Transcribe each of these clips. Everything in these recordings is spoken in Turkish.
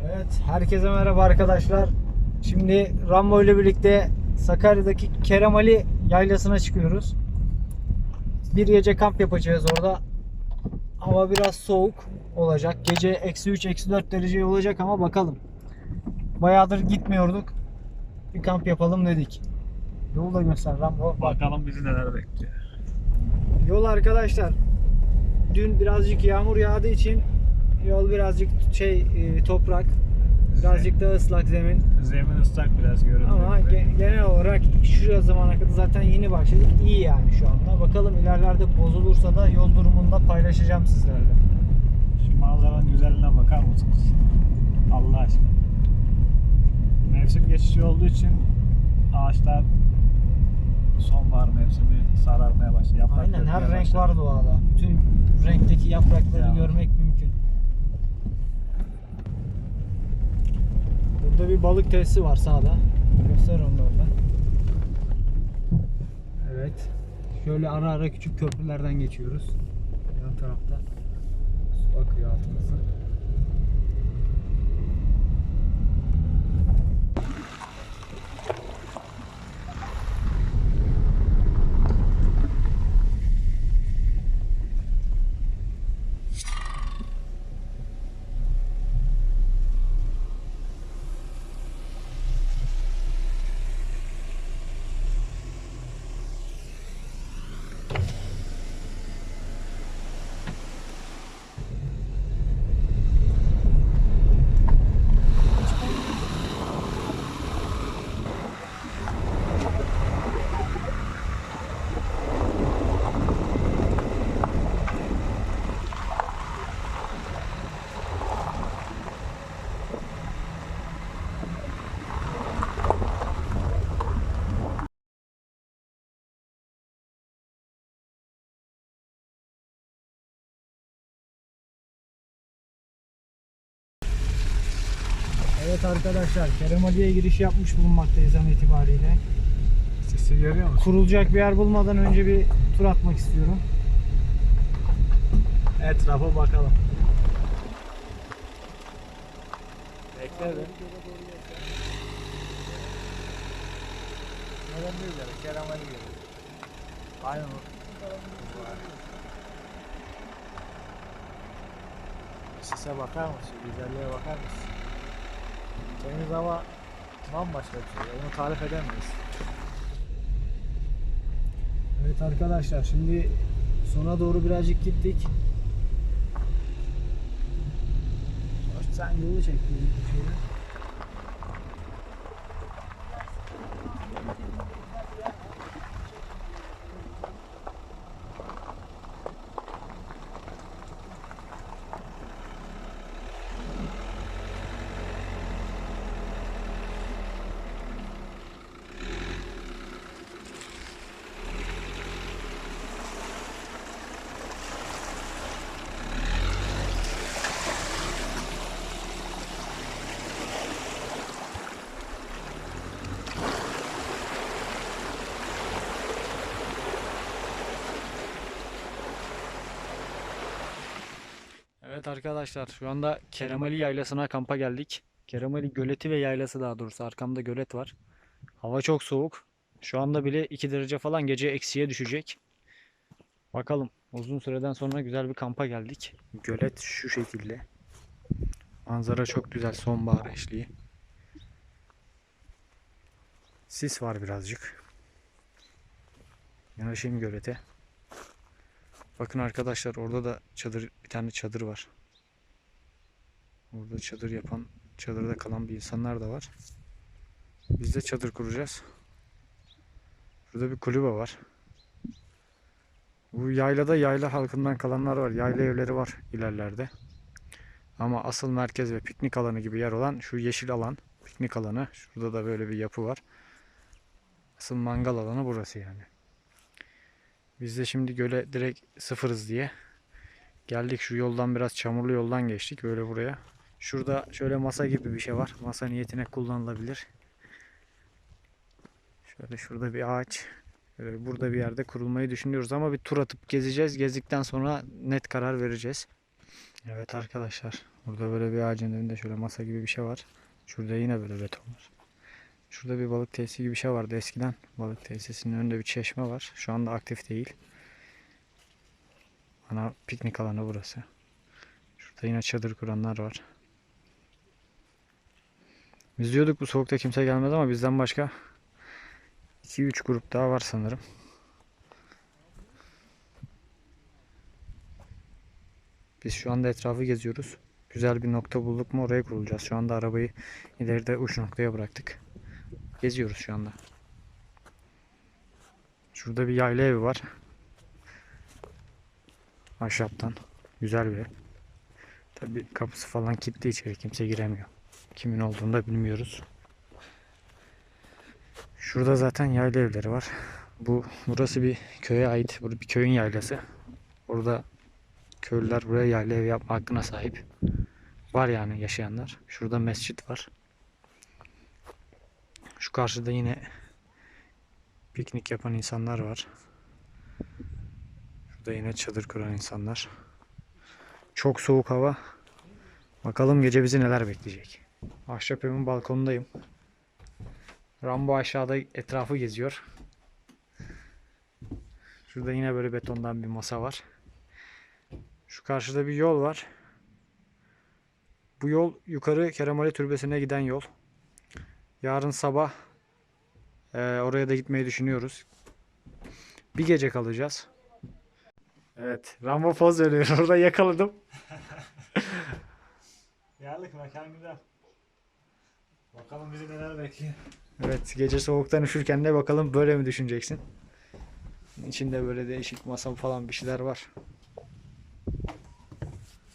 Evet, herkese merhaba arkadaşlar. Şimdi Rambo ile birlikte Sakarya'daki Kerem Ali Yaylası'na çıkıyoruz. Bir gece kamp yapacağız orada. Hava biraz soğuk olacak. Gece -3, -4 derece olacak ama bakalım. Bayağıdır gitmiyorduk. Bir kamp yapalım dedik. Yolu da göster Rambo. Bak. Bakalım bizi neler bekliyor. Yol arkadaşlar. Dün birazcık yağmur yağdığı için yol birazcık toprak. Birazcık da ıslak zemin. Zemin ıslak biraz görünüyor. Ama genel olarak şu zamana kadar zaten yeni başladık. İyi yani şu anda. Bakalım ilerlerde bozulursa da yol durumunda paylaşacağım sizlerle. Şu manzaranın güzelliğine bakar mısınız? Allah aşkına. Mevsim geçişi olduğu için ağaçlar sonbahar mevsimi sararmaya başladı. Yaprak Aynen, dökmeye her renk başladı. var doğada. Bütün renkteki yaprakları Ya. görmek mümkün. Burada bir balık tesisi var sağda. Göster onu da oradan. Evet. Şöyle ara ara küçük köprülerden geçiyoruz. Yan tarafta su akıyor altımızda. Evet arkadaşlar, Kerem Ali'ye giriş yapmış bulunmaktayız an itibariyle. Sesi görüyor musun? Kurulacak bir yer bulmadan önce bir tur atmak istiyorum. Etrafa bakalım. Bekle be. Neden değil yani? Kerem Ali gibi. Aynen o. Sese bakar mısın? Güzelliğe bakar mısın? Temiz hava bambaşka bir şey. Onu tarif edemeyiz. Evet arkadaşlar, şimdi sona doğru birazcık gittik. Sen yolu çek bir şeyler. Evet arkadaşlar, şu anda Kerem Ali Yaylası'na kampa geldik. Kerem Ali Göleti ve Yaylası, daha doğrusu arkamda gölet var. Hava çok soğuk. Şu anda bile 2 derece falan, gece eksiye düşecek. Bakalım, uzun süreden sonra güzel bir kampa geldik. Gölet şu şekilde. Manzara çok güzel, sonbahar eşliği. Sis var birazcık. Yanaşayım gölete. Bakın arkadaşlar, orada da bir tane çadır var. Orada çadır yapan, çadırda kalan bir insanlar da var. Biz de çadır kuracağız. Burada bir kulübe var. Bu yaylada yayla halkından kalanlar var. Yayla evleri var ilerlerde. Ama asıl merkez ve piknik alanı gibi yer olan şu yeşil alan, piknik alanı. Şurada da böyle bir yapı var. Asıl mangal alanı burası yani. Biz de şimdi göle direkt sıfırız diye geldik. Şu yoldan, biraz çamurlu yoldan geçtik böyle buraya. Şurada şöyle masa gibi bir şey var. Masa niyetine kullanılabilir. Şöyle şurada bir ağaç. Burada bir yerde kurulmayı düşünüyoruz ama bir tur atıp gezeceğiz. Gezdikten sonra net karar vereceğiz. Evet arkadaşlar, Burada böyle bir ağacın önünde şöyle masa gibi bir şey var. Şurada yine böyle beton var. Şurada bir balık tesisi gibi bir şey vardı eskiden. Balık tesisinin önünde bir çeşme var. Şu anda aktif değil. Ana piknik alanı burası. Şurada yine çadır kuranlar var. Biz diyorduk bu soğukta kimse gelmez ama bizden başka 2-3 grup daha var sanırım. Biz şu anda etrafı geziyoruz. Güzel bir nokta bulduk mu oraya kurulacağız. Şu anda arabayı ileride uç noktaya bıraktık. Geziyoruz şu anda. Şurada bir yayla evi var. Ahşaptan. Güzel bir ev. Tabii kapısı falan kilitli, içeri kimse giremiyor. Kimin olduğunu da bilmiyoruz. Şurada zaten yayla evleri var. Burası bir köye ait. Bir köyün yaylası. Orada köylüler buraya yayla ev yapma hakkına sahip. Var yani yaşayanlar. Şurada mescit var. Şu karşıda yine piknik yapan insanlar var. Şurada yine çadır kuran insanlar. Çok soğuk hava. Bakalım gece bizi neler bekleyecek. Ahşap evin balkonundayım. Rambo aşağıda etrafı geziyor. Şurada yine böyle betondan bir masa var. Şu karşıda bir yol var. Bu yol yukarı Keremali Türbesi'ne giden yol. Yarın sabah oraya da gitmeyi düşünüyoruz. Bir gece kalacağız. Evet, Rambo poz veriyor. Orada yakaladım. Geldik, mekan güzel. Bakalım bizi neler bekliyor. Evet, gece soğuktan üşürken de bakalım böyle mi düşüneceksin? İçinde böyle değişik masa falan bir şeyler var.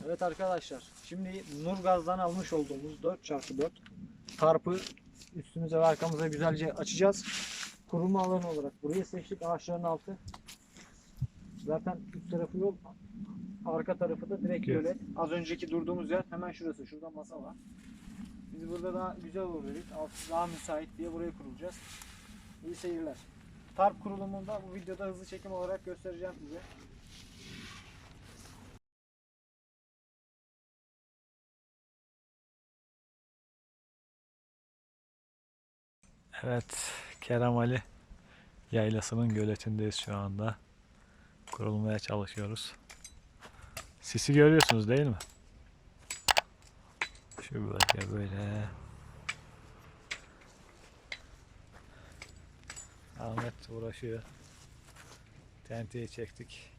Evet arkadaşlar, şimdi Nurgaz'dan almış olduğumuz 4x4 tarpı üstümüze ve arkamıza güzelce açacağız. Kurulma alanı olarak burayı seçtik, ağaçların altı. Zaten üst tarafı yol, arka tarafı da direkt gölet. Az önceki durduğumuz yer hemen şurası, şurada masa var. Biz burada daha güzel olur dedik, altı daha müsait diye buraya kurulacağız. İyi seyirler. Tarp kurulumunda bu videoda hızlı çekim olarak göstereceğim size. Evet, Kerem Ali Yaylası'nın göletindeyiz şu anda. Kurulmaya çalışıyoruz. Sisi görüyorsunuz değil mi? Şu bölge böyle. Ahmet uğraşıyor. Tenteyi çektik.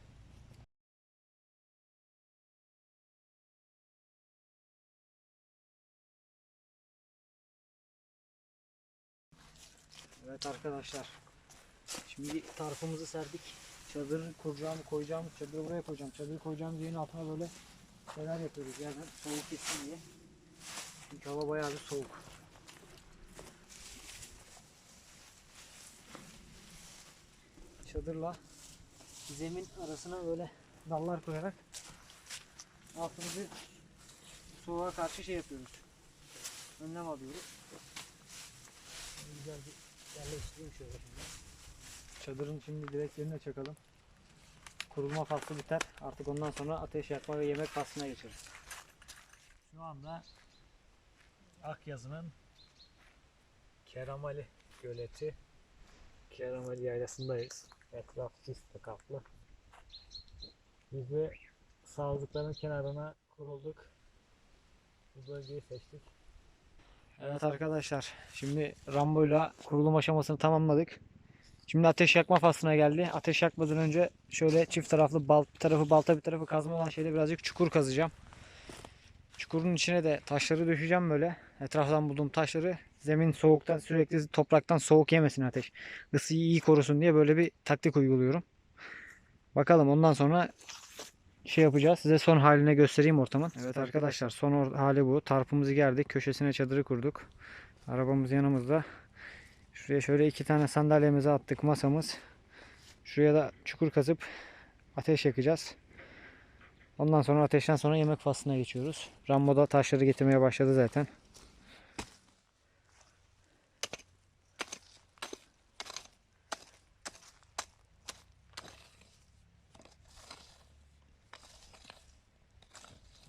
Evet arkadaşlar, şimdi tarpımızı serdik. Çadırı koyacağımız çadırı buraya koyacağım. Çadırı koyacağımız yerin altına böyle şeyler yapıyoruz yani soğuk gitsin diye. Çünkü hava bayağı bir soğuk. Çadırla zemin arasına böyle dallar koyarak altımızı soğuğa karşı şey yapıyoruz. Önlem alıyoruz. Güzel bir yerleştireyim şöyle şimdi. Çadırın şimdi direklerine çakalım. Kurulma faslı biter. Artık ondan sonra ateş yakma ve yemek faslına geçeriz. Şu anda Akyazı'nın Kerem Ali Göleti, Kerem Ali Yaylası'ndayız. Etraf sis kaplı. Biz de sazlıkların kenarına kurulduk. Bu bölgeyi seçtik. Evet arkadaşlar, şimdi Rambo'yla kurulum aşamasını tamamladık. Şimdi ateş yakma faslına geldi. Ateş yakmadan önce şöyle çift taraflı bir tarafı balta bir tarafı kazma olan şeyle birazcık çukur kazacağım. Çukurun içine de taşları düşeceğim böyle. Etraftan bulduğum taşları, zemin soğuktan, sürekli topraktan soğuk yemesin ateş. Isıyı iyi korusun diye böyle bir taktik uyguluyorum. Bakalım ondan sonra şey yapacağız. Size son haline göstereyim ortamın. Evet arkadaşlar, son hali bu. Tarpımızı gerdik. Köşesine çadırı kurduk. Arabamız yanımızda. Şuraya şöyle 2 tane sandalyemizi attık, masamız. Şuraya da çukur kazıp ateş yakacağız. Ondan sonra ateşten sonra yemek faslına geçiyoruz. Rambo da taşları getirmeye başladı zaten.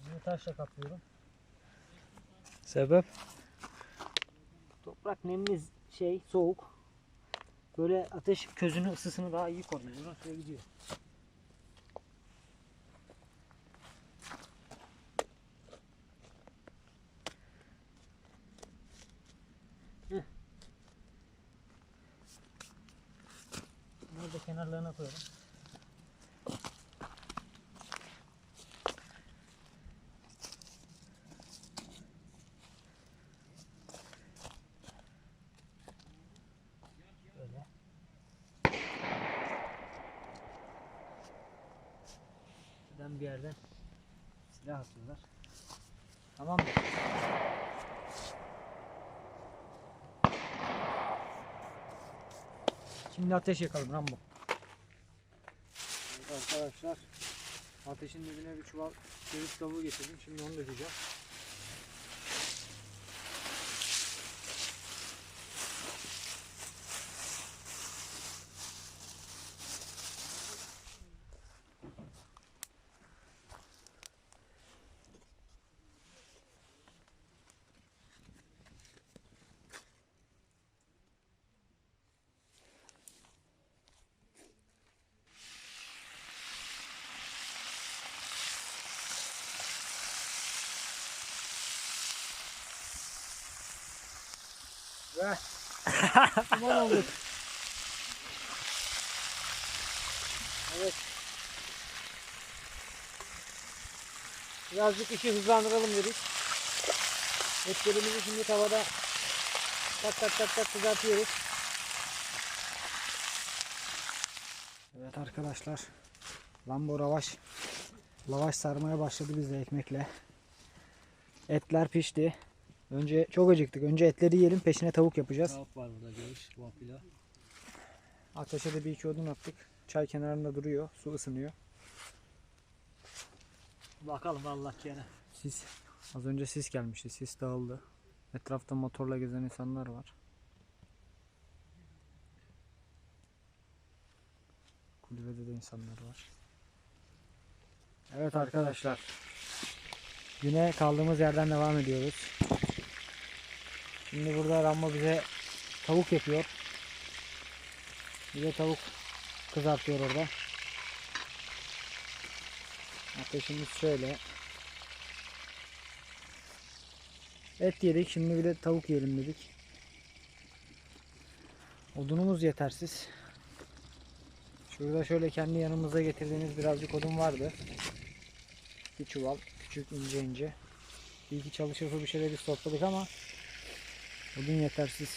Şimdi taşla kaplıyorum. Sebep? Toprak nemli, soğuk. Böyle ateş közünün ısısını daha iyi koruyor. Uzun süre gidiyor. Bunu da kenarlarına koyalım. Böyle. Buradan bir yerden silah atıyorlar. Tamam mı? Şimdi ateş yakalım Rambo. Evet arkadaşlar, ateşin dibine bir çuval ceviz kabuğu getirdim. Şimdi onu dökeceğim. Ve duman olduk. Evet. Birazcık işi hızlandıralım dedik. Etlerimizi şimdi tavada tak kızartıyoruz. Evet arkadaşlar. Lambo lavaş sarmaya başladı biz de ekmekle. Etler pişti. Önce çok acıktık. Önce etleri yiyelim, peşine tavuk yapacağız. Tavuk var burada görüş. Vapila. Ateşe de bir iki odun attık. Çay kenarında duruyor. Su ısınıyor. Bakalım Allah gene. Az önce sis gelmişti. Sis dağıldı. Etrafta motorla gezen insanlar var. Kulübede de insanlar var. Evet arkadaşlar. Güne kaldığımız yerden devam ediyoruz. Şimdi burada Rambo bize tavuk yapıyor. Bir de tavuk kızartıyor orada. Ateşimiz şöyle. Et yedik. Şimdi bir de tavuk yiyelim dedik. Odunumuz yetersiz. Şurada şöyle kendi yanımıza getirdiğimiz birazcık odun vardı. Bir çuval. Küçük ince. Bir iki çalışır bir şeyler biz topladık ama odun yetersiz.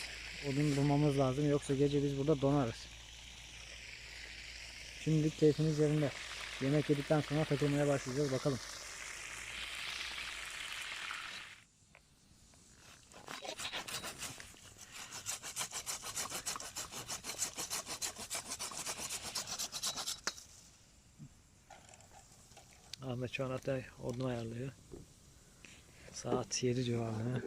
Odun bulmamız lazım. Yoksa gece biz burada donarız. Şimdilik keyfimiz yerinde. Yemek yedikten sonra takılmaya başlayacağız. Bakalım. Ahmet şu an hatta odun ayarlıyor. Saat 7 civarında.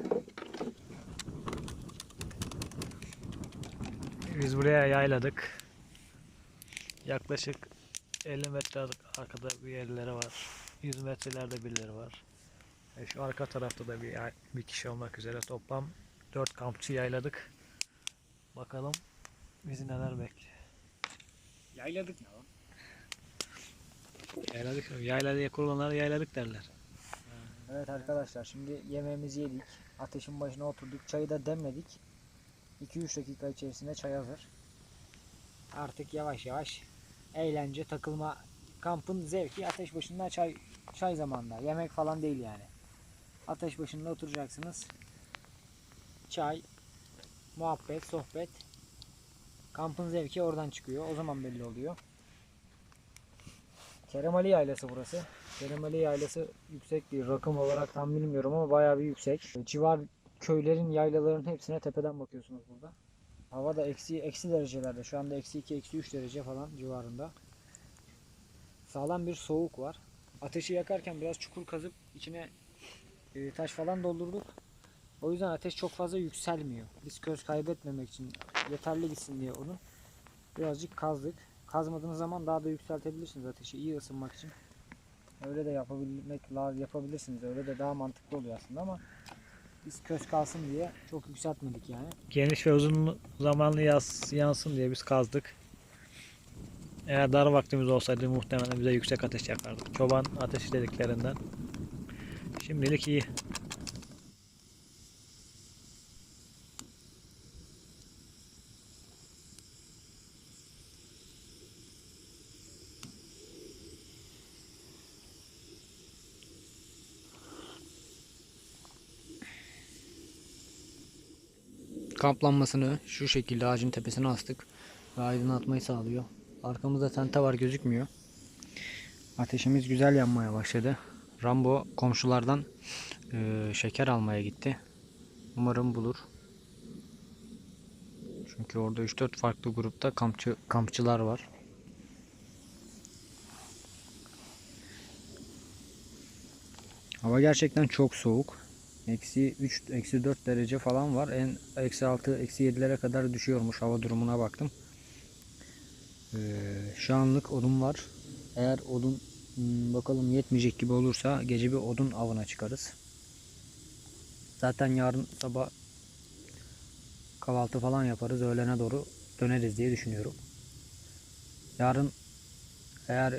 Biz buraya yayladık. Yaklaşık 50 metre arkada bir yerleri var. 100 metrelerde birileri var. Şu arka tarafta da bir kişi olmak üzere toplam 4 kampçı yayladık. Bakalım bizi neler bekliyor. Yayladık ya. Yayladık. Yaylaya kurulanlara yayladık derler. Evet arkadaşlar, şimdi yemeğimizi yedik. Ateşin başına oturduk. Çayı da demledik. 2-3 dakika içerisinde çay hazır. Artık yavaş yavaş eğlence, takılma, kampın zevki ateş başında çay zamanında. Yemek falan değil yani. Ateş başında oturacaksınız. Çay, muhabbet, sohbet. Kampın zevki oradan çıkıyor. O zaman belli oluyor. Kerem Ali Yaylası burası. Kerem Ali Yaylası yüksek bir rakım olarak tam bilmiyorum ama bayağı bir yüksek. Civar köylerin, yaylaların hepsine tepeden bakıyorsunuz burada. Hava da eksi derecelerde. Şu anda eksi 2, eksi 3 derece falan civarında. Sağlam bir soğuk var. Ateşi yakarken biraz çukur kazıp içine taş falan doldurduk. O yüzden ateş çok fazla yükselmiyor. Biz köz kaybetmemek için yeterli gitsin diye onu birazcık kazdık. Kazmadığınız zaman daha da yükseltebilirsiniz ateşi iyi ısınmak için. Öyle de yapabilirsiniz. Öyle de daha mantıklı oluyor aslında ama Biz köz kalsın diye çok yükseltmedik yani. Geniş ve uzun zamanlı yansın diye biz kazdık. Eğer dar vaktimiz olsaydı muhtemelen bize yüksek ateş yakardık. Çoban ateşi dediklerinden. Şimdilik iyi. Kamp lambasını şu şekilde ağacın tepesine astık ve aydınlatmayı sağlıyor. Arkamızda tente var, gözükmüyor. Ateşimiz güzel yanmaya başladı. Rambo komşulardan şeker almaya gitti. Umarım bulur. Çünkü orada 3-4 farklı grupta kampçılar var. Hava gerçekten çok soğuk. Eksi 3, eksi 4 derece falan var. En eksi 6, eksi 7'lere kadar düşüyormuş. Hava durumuna baktım. Şu anlık odun var. Eğer odun bakalım yetmeyecek gibi olursa gece bir odun avına çıkarız. Zaten yarın sabah kahvaltı falan yaparız. Öğlene doğru döneriz diye düşünüyorum. Yarın eğer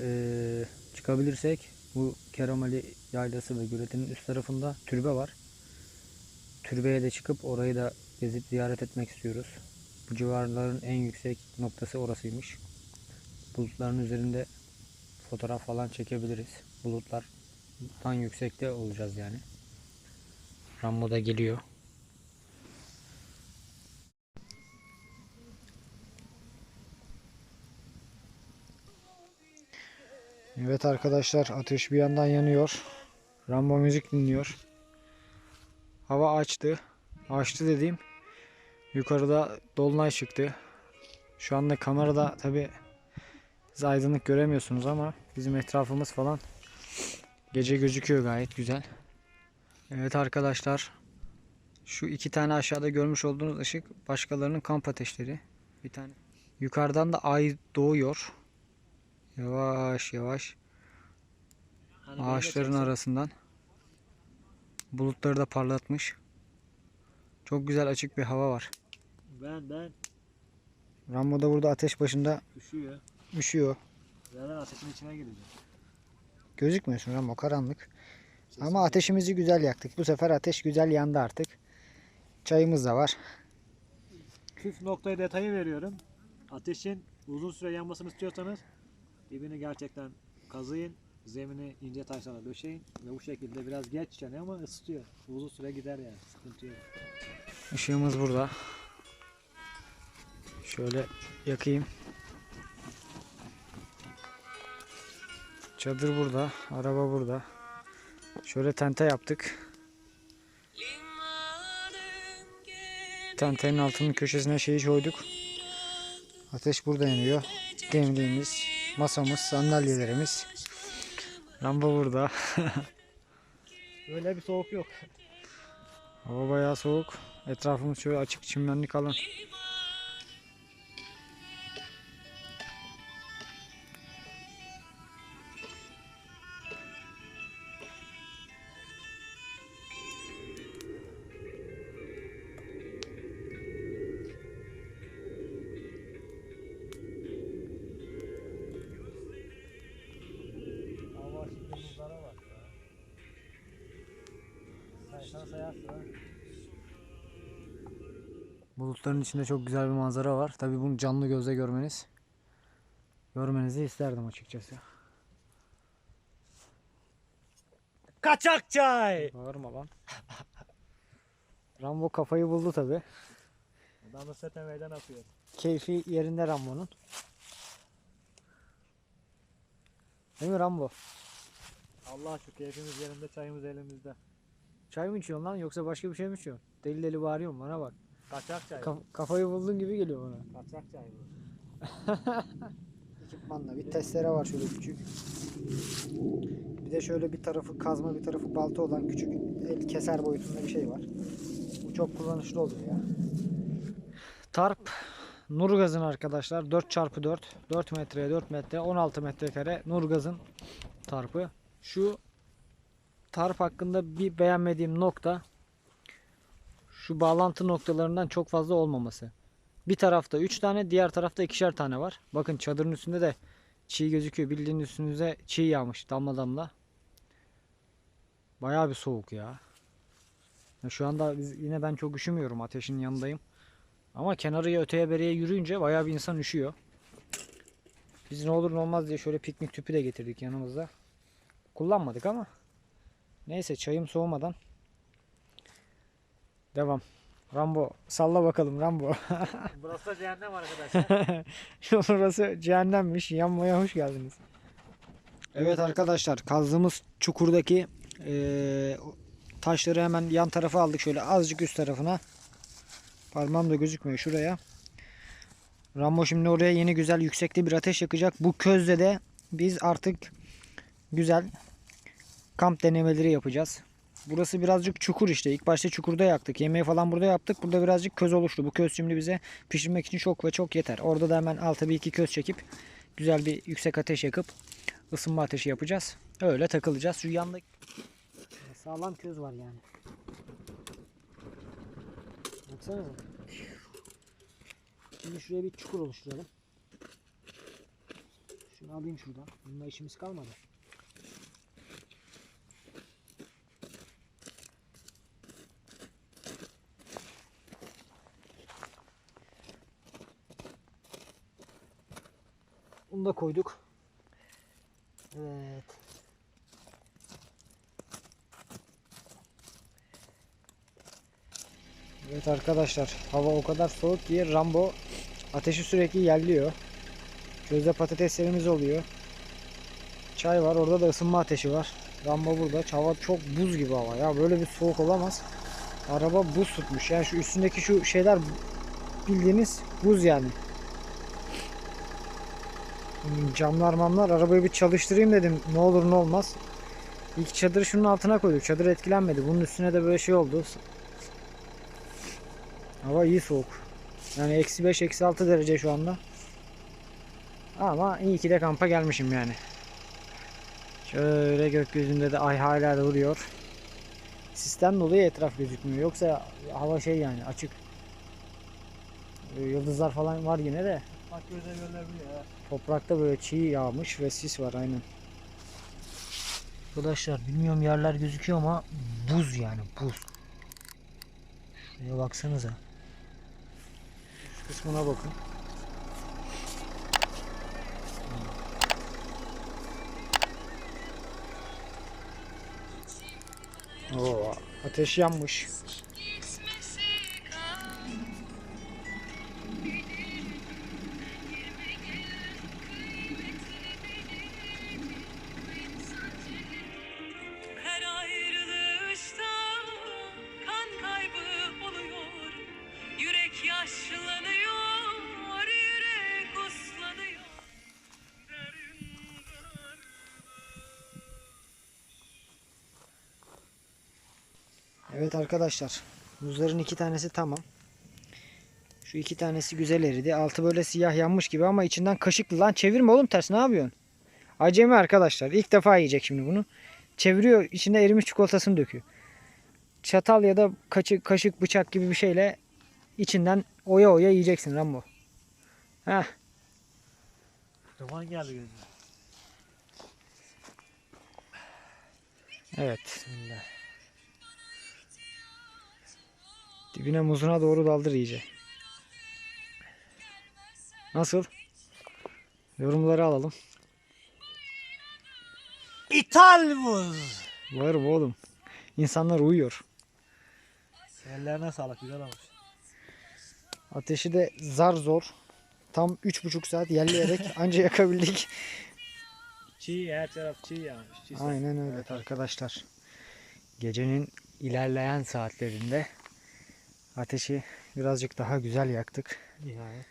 çıkabilirsek bu Keramali Yaylası ve Göletinin üst tarafında türbe var. Türbeye de çıkıp orayı da gezip ziyaret etmek istiyoruz. Bu civarların en yüksek noktası orasıymış. Bulutların üzerinde fotoğraf falan çekebiliriz. Bulutlardan yüksekte olacağız yani. Rambo da geliyor. Evet arkadaşlar, ateş bir yandan yanıyor. Rambo müzik dinliyor. Hava açtı. Açtı dediğim, yukarıda dolunay çıktı. Şu anda kamerada tabi siz aydınlık göremiyorsunuz ama bizim etrafımız falan gece gözüküyor gayet güzel. Evet arkadaşlar, şu iki tane aşağıda görmüş olduğunuz ışık başkalarının kamp ateşleri. Bir tane. Yukarıdan da ay doğuyor. Yavaş yavaş ağaçların arasından. Bulutları da parlatmış. Çok güzel açık bir hava var. Ben Rambo da burada ateş başında üşüyor. üşüyor. Zaten ateşin içine gireceğim. Gözükmüyorsun Rambo, karanlık. Ama ateşimizi güzel yaktık. Bu sefer ateş güzel yandı artık. Çayımız da var. Püf noktayı detayı veriyorum. Ateşin uzun süre yanmasını istiyorsanız dibini gerçekten kazıyın. Zemini ince taşlarla döşeyin ve bu şekilde biraz geç yanıyor ama ısıtıyor. Uzun süre gider yani. Sıkıntı yok. Işığımız burada. Şöyle yakayım. Çadır burada. Araba burada. Şöyle tente yaptık. Tentenin altının köşesine şeyi koyduk. Ateş burada yanıyor. Demliğimiz, masamız, sandalyelerimiz. Rambo burada. Öyle bir soğuk yok. Hava bayağı soğuk. Etrafımız şöyle açık, çimenlik alan. Hava şimdi buzlara bak ya. Saysan sayarsın ha. Bulutların içinde çok güzel bir manzara var. Tabii bunu canlı gözle görmenizi isterdim açıkçası. Kaçak çay! Bağırma lan. Rambo kafayı buldu tabii. Adamı sete meydan atıyor. Keyfi yerinde Rambo'nun. Değil mi Rambo? Allah şu keyfimiz yerinde, çayımız elimizde. Çay mı içiyorsun lan yoksa başka bir şey mi içiyorsun? Deli deli bağırıyorsun bana bak. Kaçak çay. Kafayı buldun gibi geliyor bana. Kaçak çay bu. Ekipmanla bir testere var şöyle küçük. Bir de şöyle bir tarafı kazma bir tarafı balta olan küçük el keser boyutunda bir şey var. Bu çok kullanışlı oluyor ya. Tarp Nurgaz'ın arkadaşlar 4x4 4 metreye 4 metre 16 metrekare Nurgaz'ın tarpı. Şu tarp hakkında bir beğenmediğim nokta, şu bağlantı noktalarından çok fazla olmaması. Bir tarafta 3 tane, diğer tarafta 2'şer tane var. Bakın çadırın üstünde de çiğ gözüküyor. Bildiğin üstünüze çiğ yağmış damla damla. Bayağı bir soğuk ya. Şu anda yine ben çok üşümüyorum. Ateşin yanındayım. Ama kenarıya öteye beriye yürüyünce bayağı bir insan üşüyor. Biz ne olur ne olmaz diye şöyle piknik tüpü de getirdik yanımızda. Kullanmadık ama. Neyse çayım soğumadan. Devam. Rambo salla bakalım Rambo. Burası da cehennem arkadaşlar. Burası cehennemmiş. Yanmaya hoş geldiniz. Evet arkadaşlar kazdığımız çukurdaki taşları hemen yan tarafa aldık. Şöyle azıcık üst tarafına. Parmağım da gözükmüyor şuraya. Rambo şimdi oraya yeni güzel yüksekte bir ateş yakacak. Bu közde de biz artık güzel kamp denemeleri yapacağız. Burası birazcık çukur işte. İlk başta çukurda yaktık. Yemeği falan burada yaptık. Burada birazcık köz oluştu. Bu köz şimdi bize pişirmek için çok ve çok yeter. Orada da hemen alta bir iki köz çekip güzel bir yüksek ateş yakıp ısınma ateşi yapacağız. Öyle takılacağız. Şu yanda sağlam köz var yani. Baksanıza. Şimdi şuraya bir çukur oluşturalım. Şunu alayım şuradan. Bununla işimiz kalmadı. Bunu da koyduk. Evet. Evet arkadaşlar, hava o kadar soğuk ki Rambo ateşi sürekli yerliyor. Közde patateslerimiz oluyor. Çay var, orada da ısınma ateşi var. Rambo burada. Hava çok buz gibi hava ya. Böyle bir soğuk olamaz. Araba buz tutmuş. Yani şu üstündeki şu şeyler bildiğiniz buz yani. Camlar mamlar arabayı bir çalıştırayım dedim. Ne olur ne olmaz. İlk çadırı şunun altına koyduk. Çadır etkilenmedi. Bunun üstüne de böyle şey oldu. Hava iyi soğuk. Yani -5 -6 derece şu anda. Ama iyi ki de kampa gelmişim yani. Şöyle gökyüzünde de ay hala da vuruyor. Sisten dolayı etraf gözükmüyor. Yoksa hava şey yani açık. Yıldızlar falan var yine de. Bak göze görülebiliyor ya. Toprakta böyle çiğ yağmış ve sis var aynen. Arkadaşlar bilmiyorum yerler gözüküyor ama buz yani buz. Şuraya baksanıza. Şu kısmına bakın. Oo, ateş yanmış. Her ayrılışta kan kaybı oluyor. Yürek yaşlanıyor, yürek uslanıyor. Evet arkadaşlar. Buzların 2 tanesi tamam. Şu 2 tanesi güzel eridi. Altı böyle siyah yanmış gibi ama içinden kaşıklı. Lan çevirme oğlum ters, ne yapıyorsun? Acemi arkadaşlar. İlk defa yiyecek şimdi bunu. Çeviriyor, içinde erimiş çikolatasını döküyor. Çatal ya da kaşık bıçak gibi bir şeyle içinden oya oya yiyeceksin Rambo. Heh. Duman geldi gözüme. Evet. Bismillah. Dibine muzuna doğru daldır iyice. Nasıl? Yorumları alalım. İthal buz. Var mı oğlum? İnsanlar uyuyor. Ellerine sağlık, güzel olmuş. Ateşi de zar zor. Tam 3,5 saat yerleyerek anca yakabildik. Çiğ, her taraf çiğ yağmış. Çiğ Aynen öyle arkadaşlar. Gecenin ilerleyen saatlerinde ateşi birazcık daha güzel yaktık. Nihayet.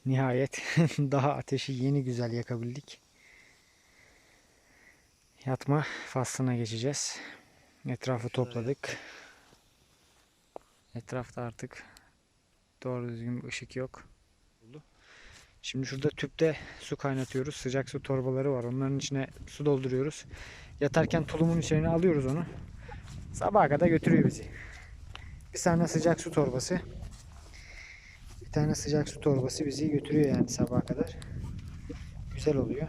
Nihayet daha ateşi yeni güzel yakabildik. Yatma faslına geçeceğiz. Etrafı topladık. Etrafta artık doğru düzgün bir ışık yok. Şimdi şurada tüpte su kaynatıyoruz. Sıcak su torbaları var. Onların içine su dolduruyoruz. Yatarken tulumun içine alıyoruz onu. Sabaha kadar götürüyor bizi. Bir tane sıcak su torbası. Bir tane sıcak su torbası bizi götürüyor yani sabaha kadar. Güzel oluyor.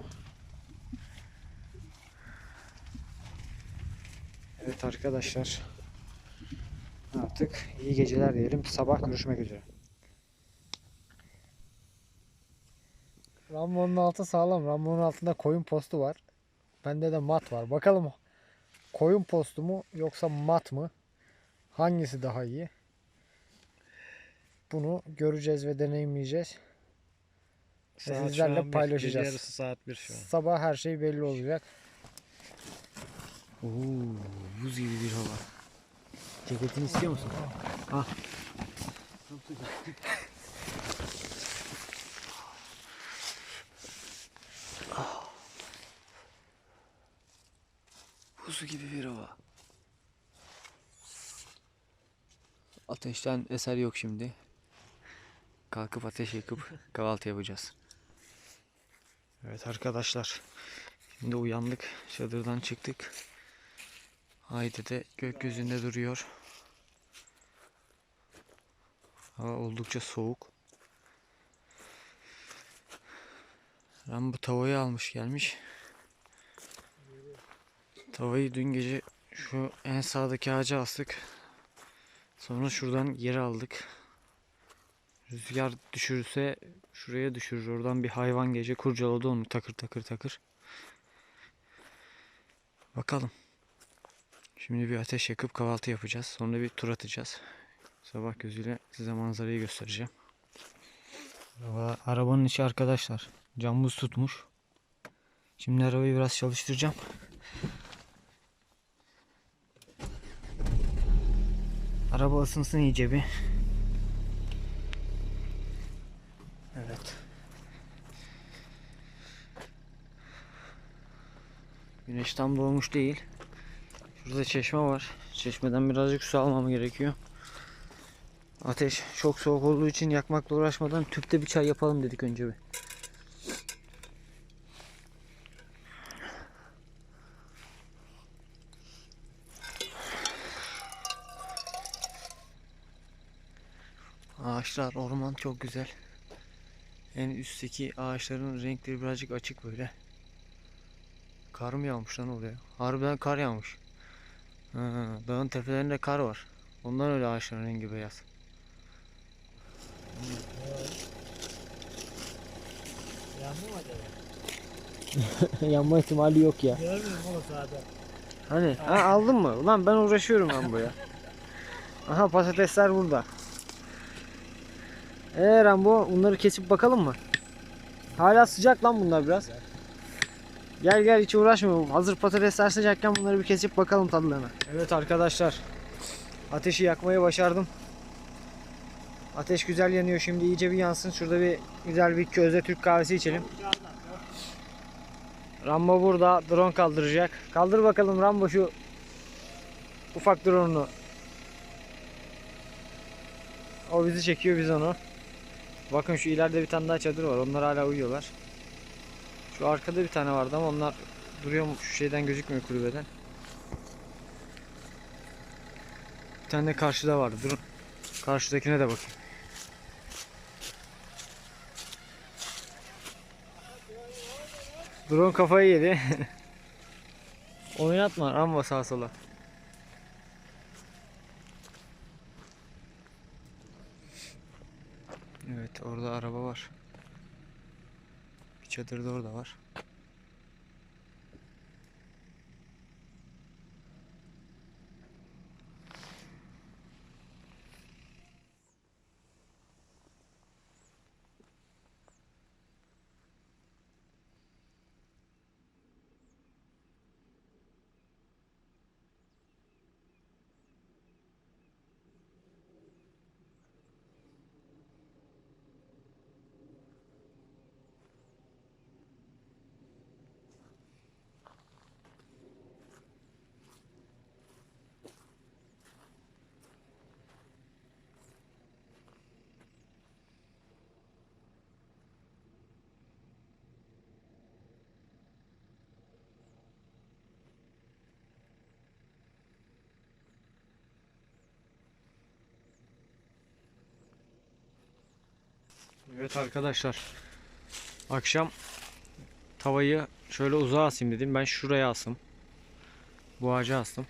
Evet arkadaşlar. Artık iyi geceler diyelim. Sabah görüşmek üzere. Rambo'nun altı sağlam. Rambo'nun altında koyun postu var. Bende de mat var. Bakalım koyun postu mu yoksa mat mı? Hangisi daha iyi? Bunu göreceğiz ve deneyimleyeceğiz. Ve Saat şu sizlerle an bir, gece paylaşacağız. yarısı saat 1 şu an. Sabah her şey belli olacak. Oo, buz gibi bir hava. Ceketini istiyor musun? Buz gibi bir hava. Ateşten eser yok şimdi. Kalkıp ateş yakıp kahvaltı yapacağız. Evet arkadaşlar. Şimdi uyandık. Çadırdan çıktık. Haydi de gökyüzünde duruyor. Hava oldukça soğuk. Bu tavayı almış gelmiş. Tavayı dün gece şu en sağdaki ağaca astık. Sonra şuradan geri aldık. Rüzgar düşürürse şuraya düşürür. Oradan bir hayvan gece kurcaladı onu takır takır takır. Bakalım. Şimdi bir ateş yakıp kahvaltı yapacağız. Sonra bir tur atacağız. Sabah gözüyle size manzarayı göstereceğim. Arabanın içi arkadaşlar. Cam buz tutmuş. Şimdi arabayı biraz çalıştıracağım. Araba ısınsın iyice bir. Evet. Güneş tam doğmuş değil. Şurada çeşme var. Çeşmeden birazcık su almam gerekiyor. Ateş çok soğuk olduğu için yakmakla uğraşmadan tüpte bir çay yapalım dedik önce bir. Ağaçlar, orman çok güzel. En üstteki ağaçların renkleri birazcık açık böyle. Kar mı yağmış lan oraya? Harbiden kar yağmış. Ha, dağın tepelerinde kar var. Ondan öyle ağaçların rengi beyaz. Yandı mı acaba? Yanma ihtimali yok ya. Görmüyorum oğlum zaten. Hani? Ha, aldın mı? Ulan ben uğraşıyorum Rambo'ya. Aha patatesler burada. Rambo bunları kesip bakalım mı? Hala sıcak lan bunlar biraz. Gel gel hiç uğraşma. Hazır patatesler sıcakken bunları bir kesip bakalım tadlarına. Evet arkadaşlar. Ateşi yakmayı başardım. Ateş güzel yanıyor. Şimdi iyice bir yansın. Şurada bir güzel bir közde Türk kahvesi içelim. Rambo burada drone kaldıracak. Kaldır bakalım Rambo şu ufak drone'unu. O bizi çekiyor, biz onu. Bakın şu ileride bir tane daha çadır var. Onlar hala uyuyorlar. Şu arkada bir tane vardı ama onlar duruyor mu? Şu şeyden gözükmüyor, kulübeden. Bir tane de karşıda vardı. Durun. Karşıdakine de bakayım. Drone kafayı yedi. Oynatma ama sağa sola. Evet orada araba var. Bir çadır da orada var. Evet arkadaşlar. Akşam tavayı şöyle uzağa asayım dedim. Ben şuraya astım. Bu ağaca astım.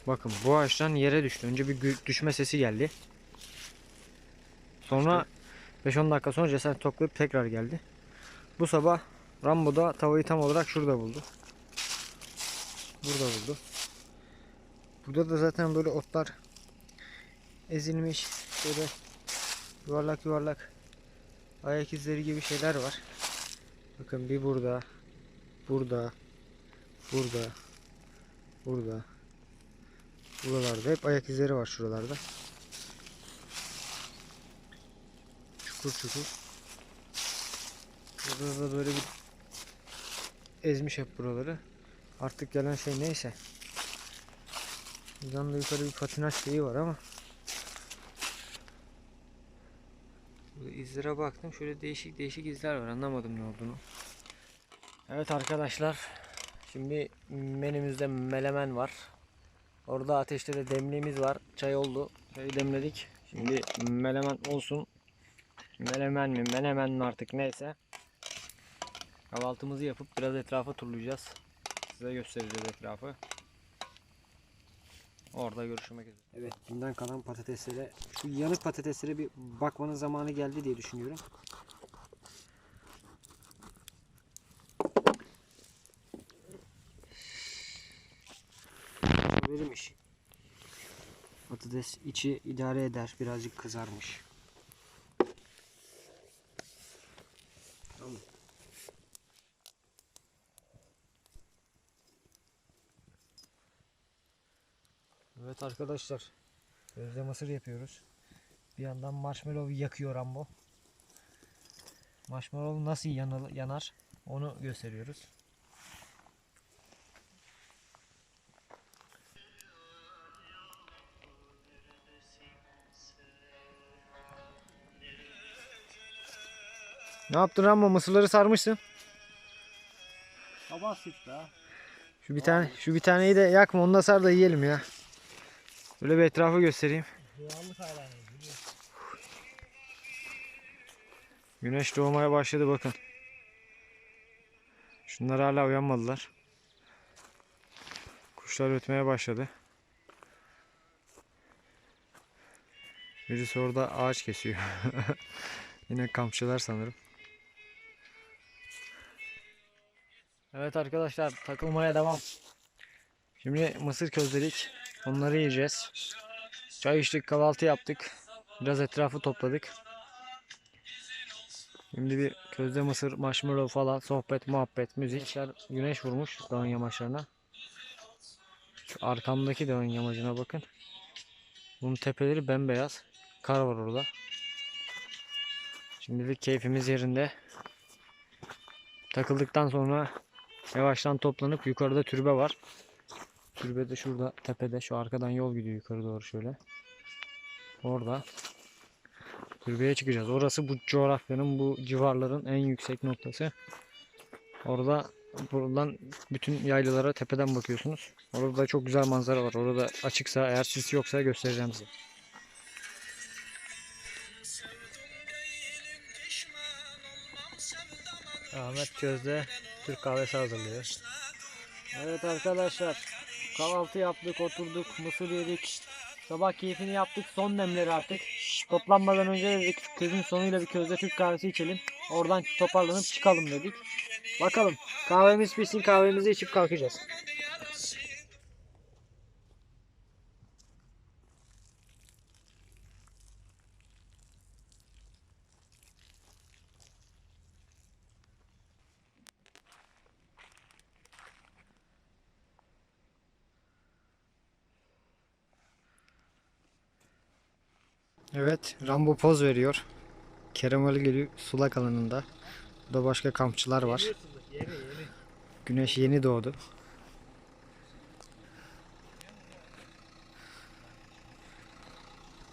Bakın bu ağaçtan yere düştü. Önce bir düşme sesi geldi. Sonra 5-10 dakika sonra cesaret toplayıp tekrar geldi. Bu sabah Rambo da tavayı tam olarak şurada buldu. Burada buldu. Burada da zaten böyle otlar ezilmiş. Böyle yuvarlak yuvarlak ayak izleri gibi şeyler var. Bakın bir burada, burada, burada, burada. Buralarda hep ayak izleri var şuralarda. Çukur çukur. Burada da böyle bir ezmiş hep buraları. Artık gelen şey neyse. Buradan da yukarı bir patinaj şeyi var ama. Burada izlere baktım. Şöyle değişik değişik izler var. Anlamadım ne olduğunu. Evet arkadaşlar. Şimdi menümüzde melemen var. Orada ateşte de demliğimiz var. Çay oldu. Çayı demledik. Şimdi melemen olsun. Melemen mi menemen mi artık neyse. Kahvaltımızı yapıp biraz etrafı turlayacağız. Size göstereceğiz etrafı. Orada görüşmek üzere. Evet, dünden kalan patateslere, şu yanık patateslere bir bakmanın zamanı geldi diye düşünüyorum. Verilmiş. Patates içi idare eder, birazcık kızarmış. Tamam. Evet arkadaşlar, közde mısır yapıyoruz. Bir yandan marshmallow yakıyor Rambo. Marshmallow nasıl yanar onu gösteriyoruz. Ne yaptın Rambo? Mısırları sarmışsın. Sabah sütlü ha. Şu bir taneyi de yakma, onu da sar da yiyelim ya. Böyle bir etrafı göstereyim. Rüyalık hayranıyız. Güneş doğmaya başladı bakın. Şunlar hala uyanmadılar. Kuşlar ötmeye başladı. Birisi orada ağaç kesiyor. Yine kampçılar sanırım. Evet arkadaşlar, takılmaya devam. Şimdi mısır közledik. Onları yiyeceğiz. Çay içtik, kahvaltı yaptık. Biraz etrafı topladık. Şimdi bir közde mısır, marshmallow falan, sohbet, muhabbet, müzik. Güneş vurmuş dağın yamaçlarına. Şu arkamdaki dağın yamacına bakın. Bunun tepeleri bembeyaz. Kar var orada. Şimdilik keyfimiz yerinde. Takıldıktan sonra yavaştan toplanıp yukarıda türbe var. Türbe de şurada tepede. Şu arkadan yol gidiyor yukarı doğru şöyle. Orada. Türbeye çıkacağız. Orası bu coğrafyanın, bu civarların en yüksek noktası. Orada buradan bütün yaylalara tepeden bakıyorsunuz. Orada da çok güzel manzara var. Orada açıksa, eğer sis yoksa göstereceğim size. Ahmet közde Türk kahvesi hazırlıyor. Evet arkadaşlar, kahvaltı yaptık, oturduk, mısır yedik. Sabah keyfini yaptık, son demleri artık. Toplanmadan önce dedik közün sonuyla bir közde Türk kahvesi içelim. Oradan toparlanıp çıkalım dedik. Bakalım, kahvemiz pişsin, kahvemizi içip kalkacağız. Evet, Rambo poz veriyor. Kerem Ali geliyor sulak alanında. Burada başka kampçılar var. Güneş yeni doğdu.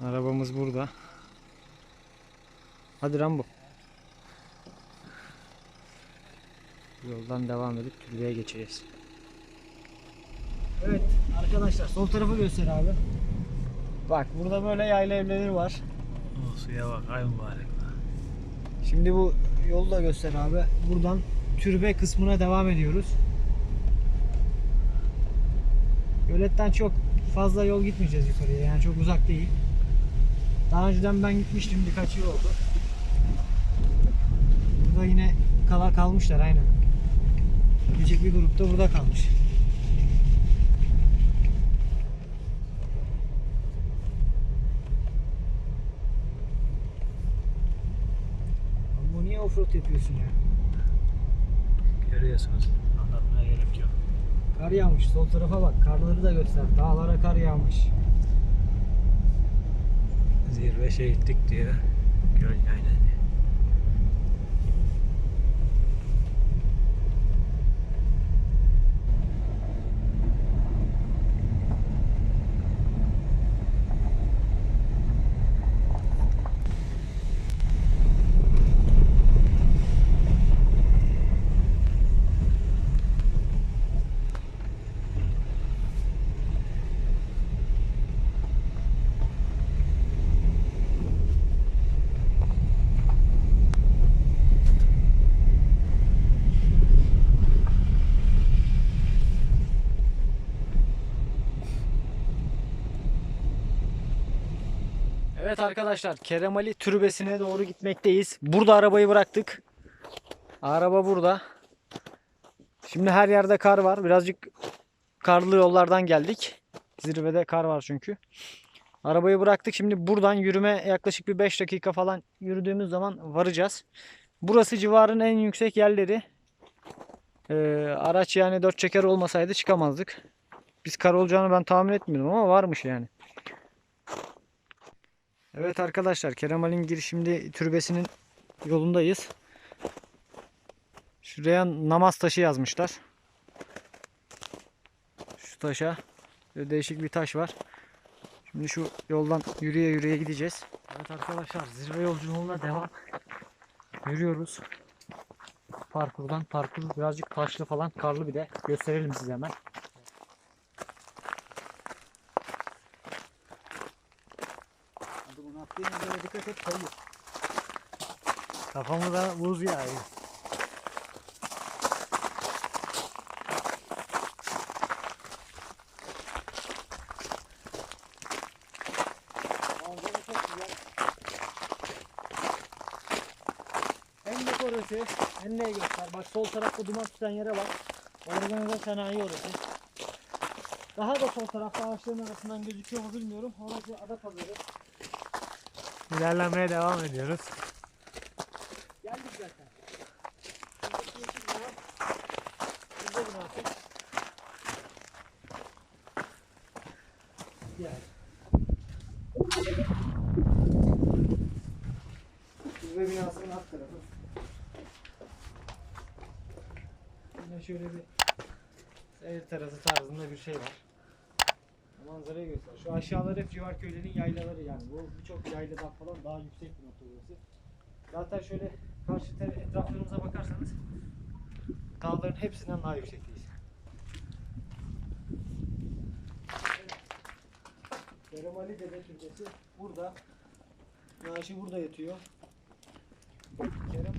Arabamız burada. Hadi Rambo. Yoldan devam edip türbeye geçeceğiz. Evet arkadaşlar, sol tarafı göster abi. Bak burada böyle yayla evleri var. O suya bak, ay mübarek. Şimdi bu yolu da göster abi. Buradan türbe kısmına devam ediyoruz. Göletten çok fazla yol gitmeyeceğiz yukarıya. Yani çok uzak değil. Daha önceden ben gitmiştim, birkaç yıl oldu. Burada yine kalmışlar aynen. Küçük bir grup da burada kalmış. Bu niye offroad yapıyorsun ya? Görüyorsunuz. Anlatmaya gerek yok. Kar yağmış. Sol tarafa bak. Karları da göster. Dağlara kar yağmış. Zirve şehitlik diyor. Göl yayla. Evet arkadaşlar, Keremali Türbesi'ne doğru gitmekteyiz. Burada arabayı bıraktık. Araba burada. Şimdi her yerde kar var. Birazcık karlı yollardan geldik. Zirvede kar var çünkü. Arabayı bıraktık. Şimdi buradan yürüme yaklaşık bir 5 dakika falan yürüdüğümüz zaman varacağız. Burası civarın en yüksek yerleri. Araç yani 4 çeker olmasaydı çıkamazdık. Biz kar olacağını ben tahmin etmiyordum ama varmış yani. Evet arkadaşlar, Keremali'nin girişinde türbesinin yolundayız. Şuraya namaz taşı yazmışlar. Şu taşa değişik bir taş var. Şimdi şu yoldan yürüye yürüye gideceğiz. Evet arkadaşlar, zirve yolculuğuna devam. Yürüyoruz. Parkur birazcık taşlı falan, karlı, bir de gösterelim size hemen. Bunu attığın yere dikkat et, kayıyor. Kafamıza buz yağıyor. Manzara çok güzel. Hem de orası, hem de göster. Bak sol tarafta duman tutan yere bak. Organize sanayi orası. Daha da sol tarafta ağaçların arasından gözüküyor mu bilmiyorum. Orası Adapazarı. İlerlemeye devam ediyoruz. Geldik zaten. Buradaki yeşil bina. Burada binası. Gel. Şurada binasının alt tarafı. Yine şöyle bir seyir terası tarzında bir şey var. Manzarayı göster. Şu aşağıları hep civar köylerinin yaylaları yani. Bu birçok yayladan falan daha yüksek bir nokta burası. Zaten şöyle karşı etraflarımıza bakarsanız dağların hepsinden daha yüksekteyiz. Keremali Dede Türbesi burada. Naaşı burada yatıyor. Kerem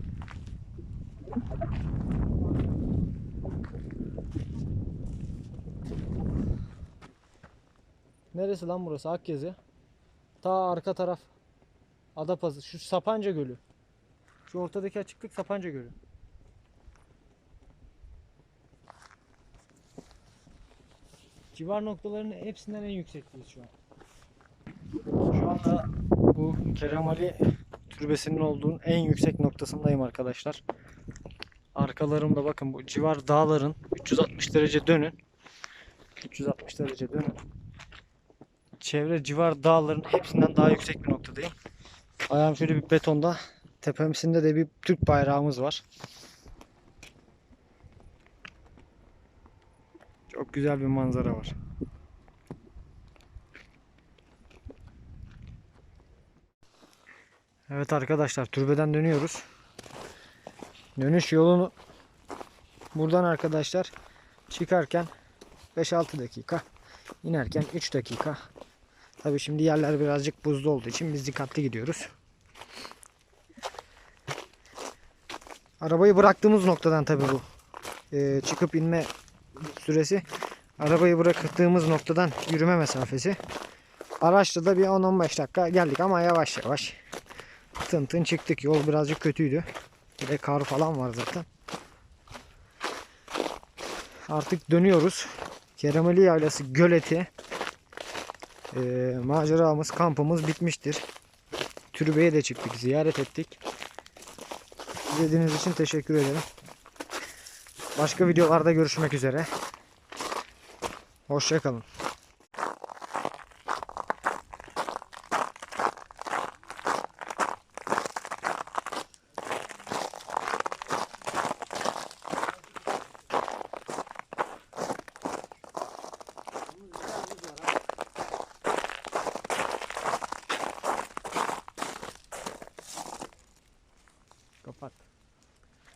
neresi lan burası? Akyazı. Ta arka taraf Adapazarı. Şu Sapanca Gölü. Şu ortadaki açıklık Sapanca Gölü. Civar noktaların hepsinden en yüksekteyiz şu an. Şu anda bu Keremali Türbesi'nin olduğu en yüksek noktasındayım arkadaşlar. Arkalarımda bakın, bu civar dağların 360 derece dönün. 360 derece dönün. Çevre civar dağların hepsinden daha yüksek bir noktadayım. Ayağım şöyle bir betonda. Tepemsinde de bir Türk bayrağımız var. Çok güzel bir manzara var. Evet arkadaşlar, türbeden dönüyoruz. Dönüş yolunu buradan arkadaşlar çıkarken 5-6 dakika, inerken 3 dakika. Tabii şimdi yerler birazcık buzlu olduğu için biz dikkatli gidiyoruz. Arabayı bıraktığımız noktadan tabii bu. Çıkıp inme süresi. Arabayı bıraktığımız noktadan yürüme mesafesi. Araçla da bir 10-15 dakika geldik ama yavaş yavaş. Tın tın çıktık. Yol birazcık kötüydü. Bir de kar falan var zaten. Artık dönüyoruz. Keremeli Yaylası Göleti. Maceramız, kampımız bitmiştir. Türbeye de çıktık, ziyaret ettik. İzlediğiniz için teşekkür ederim. Başka videolarda görüşmek üzere. Hoşça kalın. Kapat.